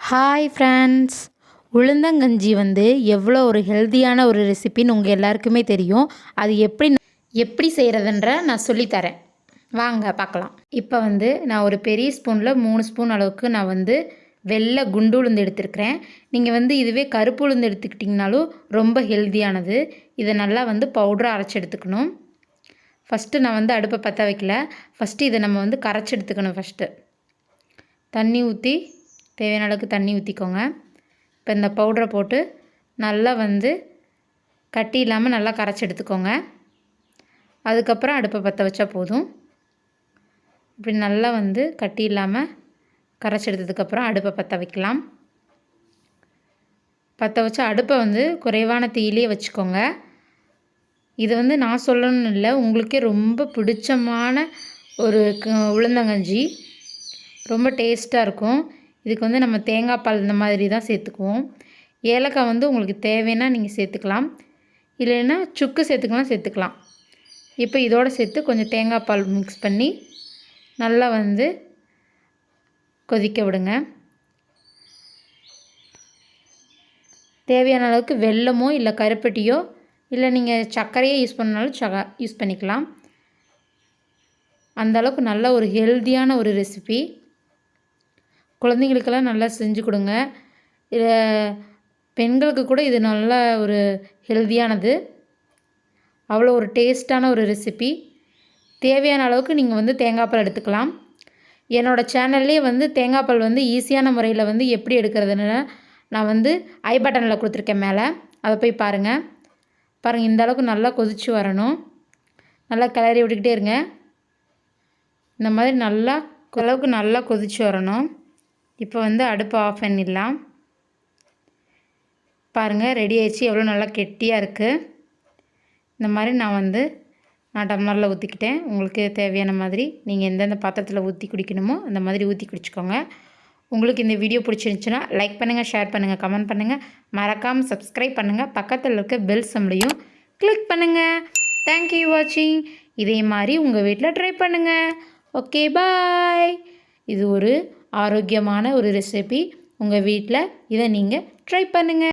Hi friends, உளுந்தங்கஞ்சி எவ்வளோ ஒரு ஹெல்த்தியான ஒரு ரெசிபின்னு உங்கள் எல்லாருக்குமே தெரியும். அது எப்படி செய்கிறதுன்ற நான் சொல்லித்தரேன், வாங்க பார்க்கலாம். இப்போ நான் ஒரு பெரிய ஸ்பூனில் 3 ஸ்பூன் அளவுக்கு நான் வெள்ளை குண்டு உளுந்து எடுத்துருக்கிறேன். நீங்கள் இதுவே கருப்பு உளுந்து எடுத்துக்கிட்டிங்கனாலும் ரொம்ப ஹெல்த்தியானது. இதை நல்லா பவுடராக அரைச்சி எடுத்துக்கணும். ஃபஸ்ட்டு நான் அடுப்பை பற்ற வைக்கல. ஃபஸ்ட்டு இதை நம்ம கரைச்சி எடுத்துக்கணும். ஃபஸ்ட்டு தண்ணி ஊற்றி தேவையான அளவுக்கு தண்ணி ஊற்றிக்கோங்க. இப்போ இந்த பவுடரை போட்டு நல்லா கட்டி இல்லாமல் நல்லா கரைச்சி எடுத்துக்கோங்க. அதுக்கப்புறம் அடுப்பை பற்ற வச்சா போதும். இப்படி நல்லா கட்டி இல்லாமல் கரைச்சி எடுத்ததுக்கப்புறம் அடுப்பை பற்ற வைக்கலாம். பற்ற வச்ச அடுப்பை குறைவான தீயிலே வச்சுக்கோங்க. இது நான் சொல்லணும்னு இல்லை, உங்களுக்கே ரொம்ப பிடிச்சமான ஒரு உளுந்தங்கஞ்சி. ரொம்ப டேஸ்ட்டாக இருக்கும். இதுக்கு நம்ம தேங்காய் பால் இந்த மாதிரி தான் சேர்த்துக்குவோம். ஏலக்காய் உங்களுக்கு தேவைன்னா நீங்கள் சேர்த்துக்கலாம், இல்லைன்னா சுக்கு சேர்த்துக்கலாம். இப்போ இதோடு சேர்த்து கொஞ்சம் தேங்காய் பால் மிக்ஸ் பண்ணி நல்லா கொதிக்க விடுங்க. தேவையான அளவுக்கு வெல்லமோ இல்லை கருப்பட்டியோ இல்லை நீங்கள் சர்க்கரையே யூஸ் பண்ணாலும் யூஸ் பண்ணிக்கலாம். அந்தளவுக்கு நல்ல ஒரு ஹெல்த்தியான ஒரு ரெசிபி. குழந்தைங்களுக்கெல்லாம் நல்லா செஞ்சு கொடுங்க. இல்லை பெண்களுக்கு கூட இது நல்ல ஒரு ஹெல்த்தியானது. அவ்வளோ ஒரு டேஸ்ட்டான ஒரு ரெசிபி. தேவையான அளவுக்கு நீங்கள் தேங்காய் பால் எடுத்துக்கலாம். என்னோடய சேனல்லே தேங்காய் பால் ஈஸியான முறையில் எப்படி எடுக்கிறதுன்னு நான் ஐ பட்டனில் கொடுத்துருக்கேன் மேலே. அதை போய் பாருங்கள். இந்த அளவுக்கு நல்லா கொதித்து வரணும். நல்லா கிளறி விட்டுக்கிட்டே இருங்க. இந்த மாதிரி அளவுக்கு நல்லா கொதித்து வரணும். இப்போ அடுப்பை ஆஃப் பண்ணிடலாம். பாருங்கள், ரெடி ஆயிடுச்சு. எவ்வளோ நல்லா கெட்டியாக இருக்குது. இந்த மாதிரி நான் டம்ளரில் ஊற்றிக்கிட்டேன். உங்களுக்கு தேவையான மாதிரி நீங்கள் எந்தெந்த பாத்திரத்தில் ஊற்றி குடிக்கணுமோ அந்த மாதிரி ஊற்றி குடிச்சிக்கோங்க. உங்களுக்கு இந்த வீடியோ பிடிச்சிருந்துச்சுன்னா லைக் பண்ணுங்கள், ஷேர் பண்ணுங்கள், கமெண்ட் பண்ணுங்கள். மறக்காமல் சப்ஸ்கிரைப் பண்ணுங்கள். பக்கத்தில் இருக்க பெல் சிம்பலையும் கிளிக் பண்ணுங்கள். தேங்க்யூ வாட்சிங். இதே மாதிரி உங்கள் வீட்டில் ட்ரை பண்ணுங்கள். ஓகே, பாய். இது ஒரு ஆரோக்கியமான ஒரு ரெசிபி. உங்கள் வீட்டில் இதை நீங்கள் ட்ரை பண்ணுங்கள்.